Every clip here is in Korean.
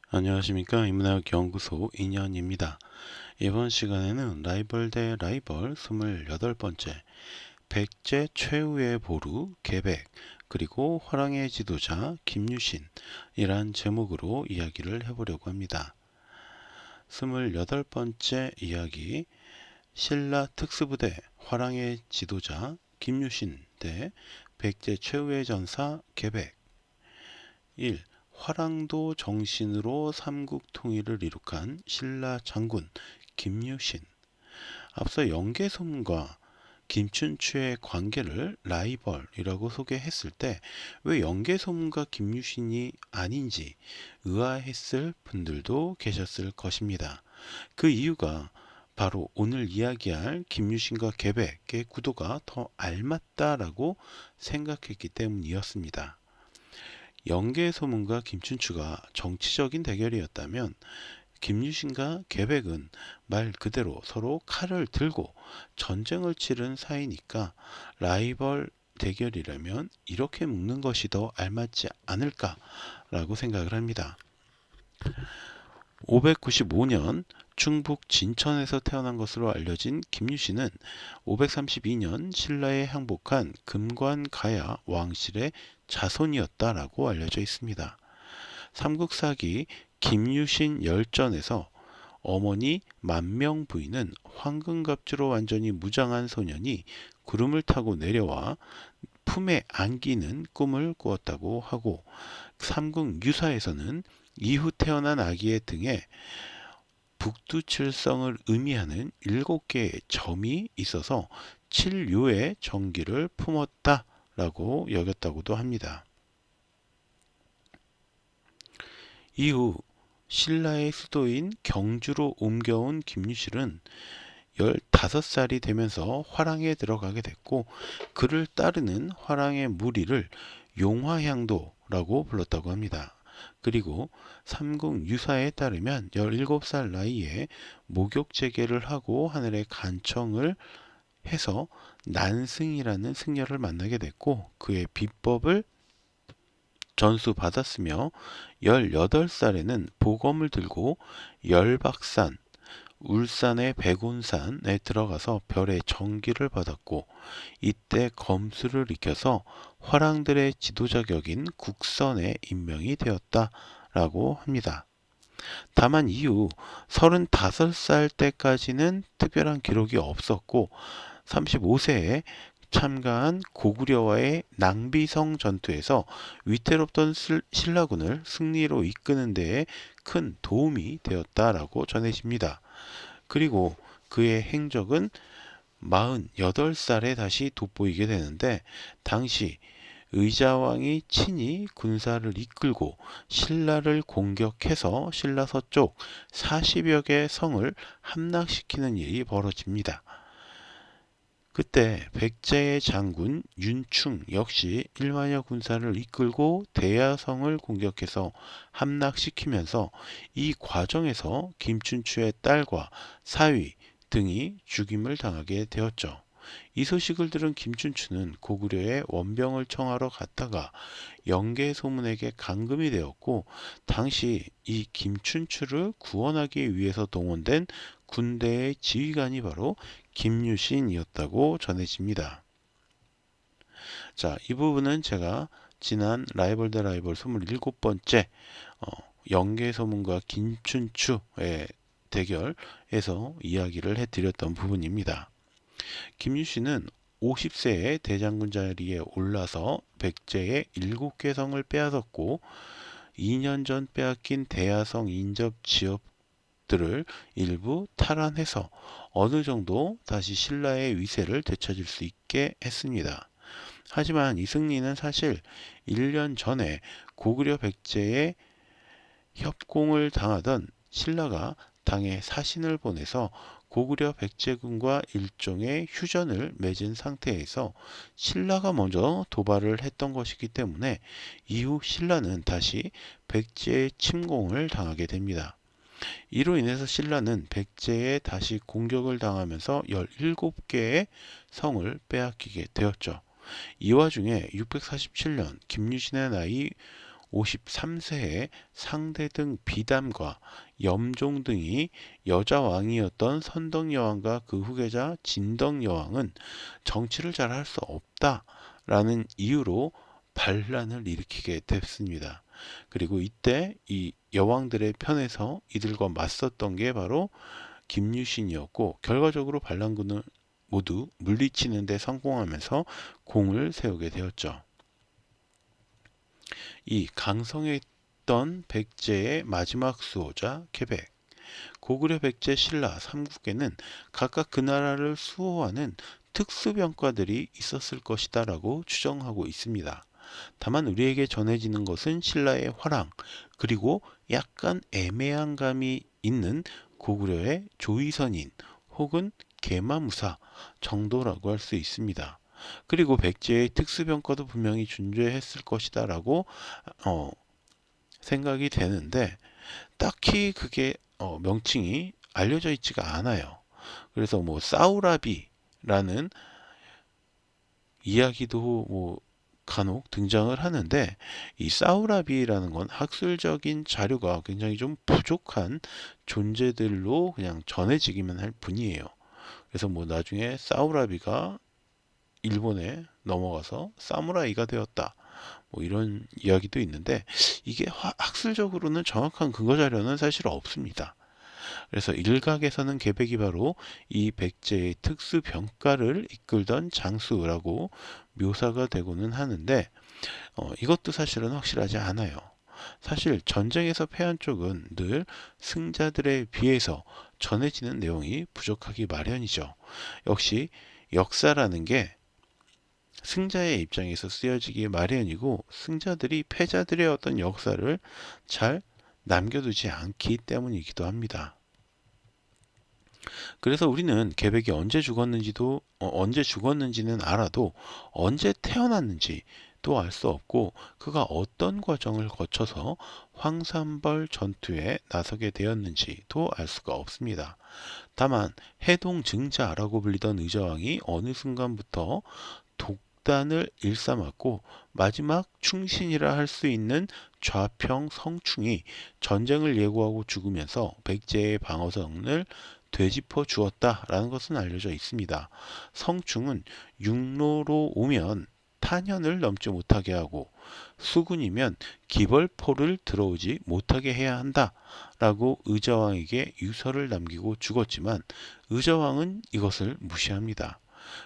안녕하십니까. 인문학 연구소 인현입니다. 이번 시간에는 라이벌 대 라이벌 28번째 백제 최후의 보루 계백 그리고 화랑의 지도자 김유신이란 제목으로 이야기를 해보려고 합니다. 28번째 이야기 신라 특수부대 화랑의 지도자 김유신 대 백제 최후의 전사 계백 1. 화랑도 정신으로 삼국 통일을 이룩한 신라 장군 김유신. 앞서 영계솜과 김춘추의 관계를 라이벌이라고 소개했을 때 왜 영계솜과 김유신이 아닌지 의아했을 분들도 계셨을 것입니다. 그 이유가 바로 오늘 이야기할 김유신과 계백의 구도가 더 알맞다라고 생각했기 때문이었습니다. 영계소문과 김춘추가 정치적인 대결이었다면 김유신과 계백은 말 그대로 서로 칼을 들고 전쟁을 치른 사이니까 라이벌 대결이라면 이렇게 묶는 것이 더 알맞지 않을까라고 생각을 합니다. 595년 충북 진천에서 태어난 것으로 알려진 김유신은 532년 신라에 항복한 금관가야 왕실의 자손이었다라고 알려져 있습니다. 삼국사기 김유신 열전에서 어머니 만명 부인은 황금갑주로 완전히 무장한 소년이 구름을 타고 내려와 품에 안기는 꿈을 꾸었다고 하고 삼국유사에서는 이후 태어난 아기의 등에 북두칠성을 의미하는 7개의 점이 있어서 칠요의 정기를 품었다라고 여겼다고도 합니다. 이후 신라의 수도인 경주로 옮겨온 김유실은 15살이 되면서 화랑에 들어가게 됐고 그를 따르는 화랑의 무리를 용화향도라고 불렀다고 합니다. 그리고 삼국유사에 따르면 17살 나이에 목욕제계를 하고 하늘에 간청을 해서 난승이라는 승려를 만나게 됐고 그의 비법을 전수받았으며 18살에는 보검을 들고 열박산, 울산의 백운산에 들어가서 별의 정기를 받았고 이때 검수를 익혀서 화랑들의 지도자 격인 국선에 임명이 되었다라고 합니다. 다만 이후 35살 때까지는 특별한 기록이 없었고 35세에 참가한 고구려와의 낭비성 전투에서 위태롭던 신라군을 승리로 이끄는 데에 큰 도움이 되었다라고 전해집니다. 그리고 그의 행적은 48살에 다시 돋보이게 되는데 당시 의자왕이 친히 군사를 이끌고 신라를 공격해서 신라 서쪽 40여 개 성을 함락시키는 일이 벌어집니다. 그때 백제의 장군 윤충 역시 1만여 군사를 이끌고 대야성을 공격해서 함락시키면서 이 과정에서 김춘추의 딸과 사위 등이 죽임을 당하게 되었죠. 이 소식을 들은 김춘추는 고구려에 원병을 청하러 갔다가 영계소문에게 감금이 되었고 당시 이 김춘추를 구원하기 위해서 동원된 군대의 지휘관이 바로 김유신이었다고 전해집니다. 자, 이 부분은 제가 지난 라이벌 대 라이벌 27번째 영계소문과 김춘추의 대결에서 이야기를 해드렸던 부분입니다. 김유신은 50세에 대장군 자리에 올라서 백제의 7개 성을 빼앗았고 2년 전 빼앗긴 대야성 인접 지역들을 일부 탈환해서 어느 정도 다시 신라의 위세를 되찾을 수 있게 했습니다. 하지만 이 승리는 사실 1년 전에 고구려 백제의 협공을 당하던 신라가 당에 사신을 보내서 고구려 백제군과 일종의 휴전을 맺은 상태에서 신라가 먼저 도발을 했던 것이기 때문에 이후 신라는 다시 백제의 침공을 당하게 됩니다. 이로 인해서 신라는 백제에 다시 공격을 당하면서 17개의 성을 빼앗기게 되었죠. 이 와중에 647년 김유신의 나이 53세에 상대등 비담과 염종 등이 여자 왕이었던 선덕여왕과 그 후계자 진덕여왕은 정치를 잘 할 수 없다라는 이유로 반란을 일으키게 됐습니다. 그리고 이때 이 여왕들의 편에서 이들과 맞섰던 게 바로 김유신이었고, 결과적으로 반란군을 모두 물리치는 데 성공하면서 공을 세우게 되었죠. 이 강성에 있던 백제의 마지막 수호자 계백, 고구려 백제 신라 삼국에는 각각 그 나라를 수호하는 특수병과들이 있었을 것이다 라고 추정하고 있습니다. 다만 우리에게 전해지는 것은 신라의 화랑, 그리고 약간 애매한 감이 있는 고구려의 조의선인 혹은 계마무사 정도라고 할 수 있습니다. 그리고 백제의 특수병과도 분명히 존재했을 것이다 라고 생각이 되는데, 딱히 그게 명칭이 알려져 있지가 않아요. 그래서 뭐 사우라비라는 이야기도 뭐 간혹 등장을 하는데, 이 사우라비라는 건 학술적인 자료가 굉장히 좀 부족한 존재들로 그냥 전해지기만 할 뿐이에요. 그래서 뭐 나중에 사우라비가 일본에 넘어가서 사무라이가 되었다, 뭐 이런 이야기도 있는데, 이게 학술적으로는 정확한 근거 자료는 사실 없습니다. 그래서 일각에서는 계백이 바로 이 백제의 특수병과를 이끌던 장수라고 묘사가 되고는 하는데, 이것도 사실은 확실하지 않아요. 사실 전쟁에서 패한 쪽은 늘 승자들에 비해서 전해지는 내용이 부족하기 마련이죠. 역시 역사라는 게 승자의 입장에서 쓰여지기 마련이고, 승자들이 패자들의 어떤 역사를 잘 남겨두지 않기 때문이기도 합니다. 그래서 우리는 계백이 언제 죽었는지는 알아도 언제 태어났는지도 알 수 없고, 그가 어떤 과정을 거쳐서 황산벌 전투에 나서게 되었는지도 알 수가 없습니다. 다만 해동증자라고 불리던 의자왕이 어느 순간부터 독단을 일삼았고, 마지막 충신이라 할 수 있는 좌평 성충이 전쟁을 예고하고 죽으면서 백제의 방어선을 되짚어 주었다라는 것은 알려져 있습니다. 성충은 육로로 오면 탄현을 넘지 못하게 하고, 수군이면 기벌포를 들어오지 못하게 해야 한다라고 의자왕에게 유서를 남기고 죽었지만, 의자왕은 이것을 무시합니다.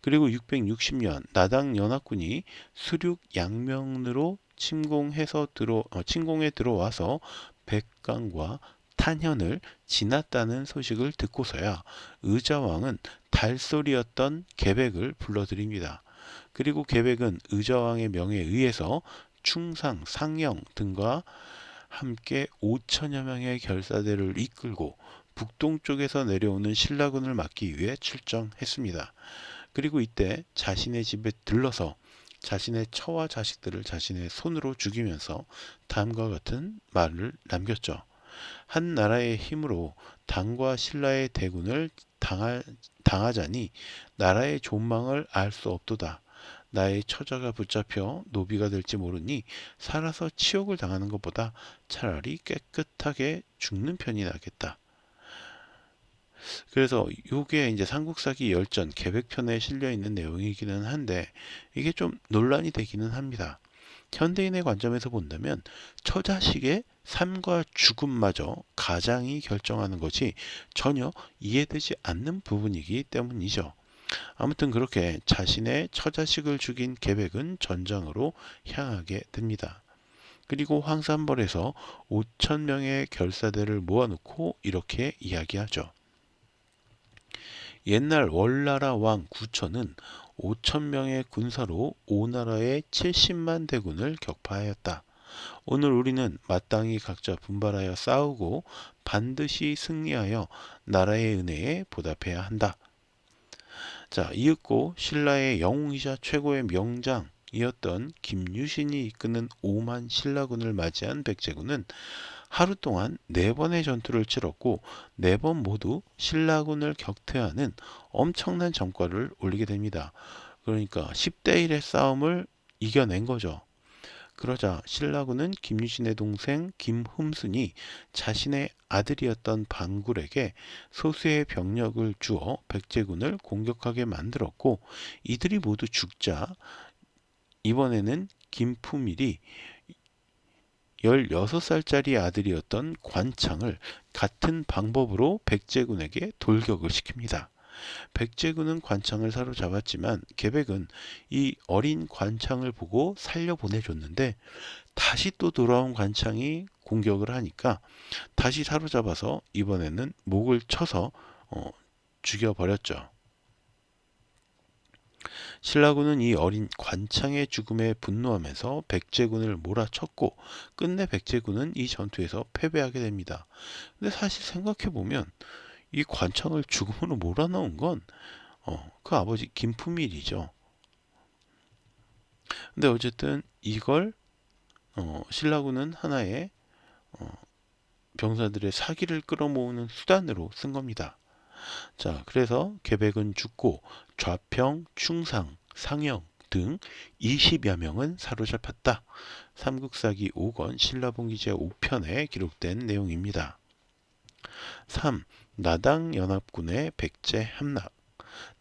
그리고 660년 나당 연합군이 수륙 양명으로 침공에 들어와서 백강과 탄현을 지났다는 소식을 듣고서야 의자왕은 달소리였던 계백을 불러들입니다. 그리고 계백은 의자왕의 명에 의해서 충상, 상영 등과 함께 5천여 명의 결사대를 이끌고 북동쪽에서 내려오는 신라군을 막기 위해 출정했습니다. 그리고 이때 자신의 집에 들러서 자신의 처와 자식들을 자신의 손으로 죽이면서 다음과 같은 말을 남겼죠. 한 나라의 힘으로 당과 신라의 대군을 당하자니 나라의 존망을 알 수 없도다. 나의 처자가 붙잡혀 노비가 될지 모르니 살아서 치욕을 당하는 것보다 차라리 깨끗하게 죽는 편이 낫겠다. 그래서 이게 이제 삼국사기 열전 계백편에 실려 있는 내용이기는 한데, 이게 좀 논란이 되기는 합니다. 현대인의 관점에서 본다면 처자식의 삶과 죽음마저 가장이 결정하는 것이 전혀 이해되지 않는 부분이기 때문이죠. 아무튼 그렇게 자신의 처자식을 죽인 계백은 전장으로 향하게 됩니다. 그리고 황산벌에서 5천 명의 결사대를 모아놓고 이렇게 이야기하죠. 옛날 월나라 왕 구천은 5천 명의 군사로 오나라의 70만 대군을 격파하였다. 오늘 우리는 마땅히 각자 분발하여 싸우고 반드시 승리하여 나라의 은혜에 보답해야 한다. 자, 이윽고 신라의 영웅이자 최고의 명장이었던 김유신이 이끄는 5만 신라군을 맞이한 백제군은 하루 동안 4번의 전투를 치렀고, 4번 모두 신라군을 격퇴하는 엄청난 전과를 올리게 됩니다. 그러니까 10대 1의 싸움을 이겨낸 거죠. 그러자 신라군은 김유신의 동생 김흠순이 자신의 아들이었던 반굴에게 소수의 병력을 주어 백제군을 공격하게 만들었고, 이들이 모두 죽자 이번에는 김품일이 16살짜리 아들이었던 관창을 같은 방법으로 백제군에게 돌격을 시킵니다. 백제군은 관창을 사로잡았지만 계백은 이 어린 관창을 보고 살려보내줬는데, 다시 또 돌아온 관창이 공격을 하니까 다시 사로잡아서 이번에는 목을 쳐서 죽여버렸죠. 신라군은 이 어린 관창의 죽음에 분노하면서 백제군을 몰아쳤고, 끝내 백제군은 이 전투에서 패배하게 됩니다. 근데 사실 생각해보면 이 관창을 죽음으로 몰아넣은 건 그 아버지 김품일이죠. 근데 어쨌든 이걸 신라군은 하나의 병사들의 사기를 끌어모으는 수단으로 쓴 겁니다. 자, 그래서 계백은 죽고 좌평, 충상, 상영 등 20여 명은 사로잡혔다. 삼국사기 5권 신라봉기 제5편에 기록된 내용입니다. 3. 나당연합군의 백제 함락.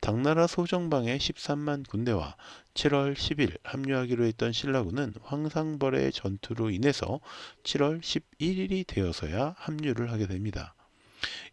당나라 소정방의 13만 군대와 7월 10일 합류하기로 했던 신라군은 황상벌의 전투로 인해서 7월 11일이 되어서야 합류를 하게 됩니다.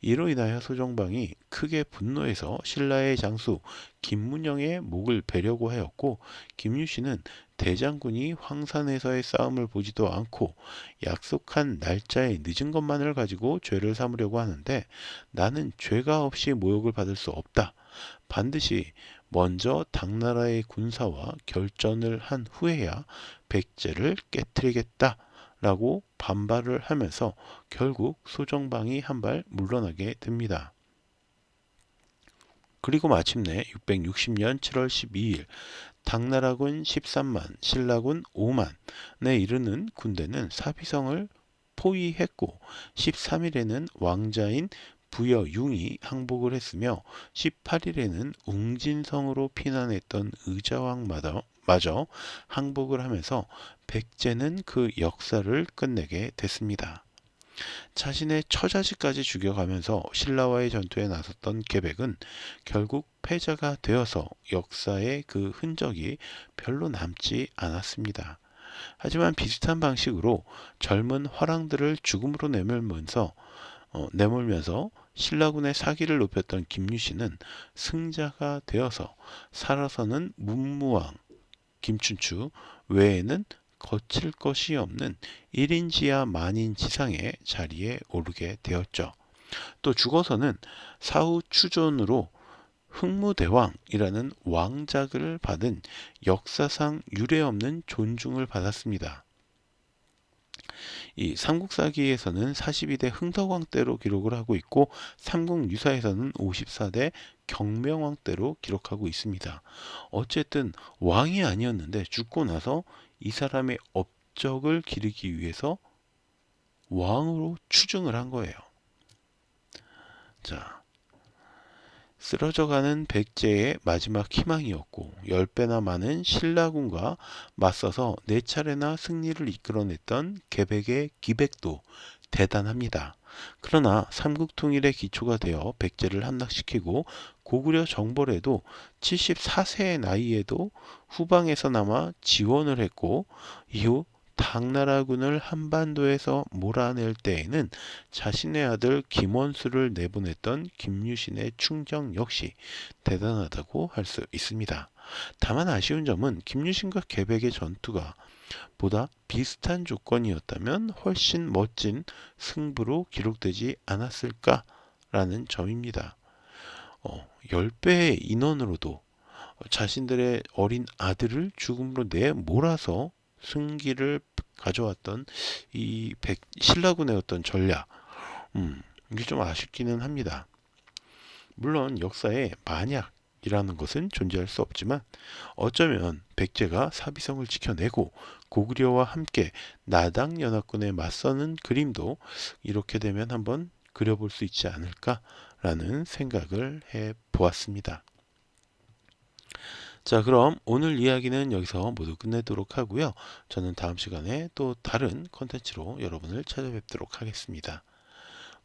이로 인하여 소정방이 크게 분노해서 신라의 장수 김문영의 목을 베려고 하였고, 김유신은 대장군이 황산에서의 싸움을 보지도 않고 약속한 날짜에 늦은 것만을 가지고 죄를 삼으려고 하는데, 나는 죄가 없이 모욕을 받을 수 없다. 반드시 먼저 당나라의 군사와 결전을 한 후에야 백제를 깨뜨리겠다 라고 반발을 하면서 결국 소정방이 한 발 물러나게 됩니다. 그리고 마침내 660년 7월 12일 당나라군 13만, 신라군 5만에 이르는 군대는 사비성을 포위했고, 13일에는 왕자인 부여융이 항복을 했으며 18일에는 웅진성으로 피난했던 의자왕마저 항복을 하면서 백제는 그 역사를 끝내게 됐습니다. 자신의 처자식까지 죽여가면서 신라와의 전투에 나섰던 계백은 결국 패자가 되어서 역사에 그 흔적이 별로 남지 않았습니다. 하지만 비슷한 방식으로 젊은 화랑들을 죽음으로 내몰면서 신라군의 사기를 높였던 김유신은 승자가 되어서 살아서는 문무왕 김춘추 외에는 거칠 것이 없는 1인지하 만인지상의 자리에 오르게 되었죠. 또 죽어서는 사후 추존으로 흥무대왕이라는 왕작을 받은 역사상 유례없는 존중을 받았습니다. 이 삼국사기에서는 42대 흥덕왕 때로 기록을 하고 있고, 삼국유사에서는 54대 경명왕 때로 기록하고 있습니다. 어쨌든 왕이 아니었는데 죽고 나서 이 사람의 업적을 기리기 위해서 왕으로 추증을 한 거예요. 자, 쓰러져가는 백제의 마지막 희망이었고 10배나 많은 신라군과 맞서서 4차례나 승리를 이끌어냈던 계백의 기백도 대단합니다. 그러나 삼국통일의 기초가 되어 백제를 함락시키고 고구려 정벌에도 74세의 나이에도 후방에서나마 지원을 했고, 이후 당나라군을 한반도에서 몰아낼 때에는 자신의 아들 김원수를 내보냈던 김유신의 충정 역시 대단하다고 할 수 있습니다. 다만 아쉬운 점은 김유신과 계백의 전투가 보다 비슷한 조건이었다면 훨씬 멋진 승부로 기록되지 않았을까라는 점입니다. 10배의 인원으로도 자신들의 어린 아들을 죽음으로 내몰아서 승기를 가져왔던 이 신라군의 어떤 전략, 이게 좀 아쉽기는 합니다. 물론 역사에 만약이라는 것은 존재할 수 없지만, 어쩌면 백제가 사비성을 지켜내고 고구려와 함께 나당연합군에 맞서는 그림도 이렇게 되면 한번 그려볼 수 있지 않을까라는 생각을 해 보았습니다. 자, 그럼 오늘 이야기는 여기서 모두 끝내도록 하고요. 저는 다음 시간에 또 다른 컨텐츠로 여러분을 찾아뵙도록 하겠습니다.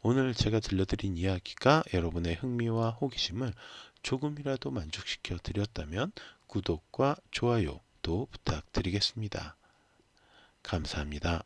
오늘 제가 들려드린 이야기가 여러분의 흥미와 호기심을 조금이라도 만족시켜 드렸다면 구독과 좋아요 또 부탁드리겠습니다. 감사합니다.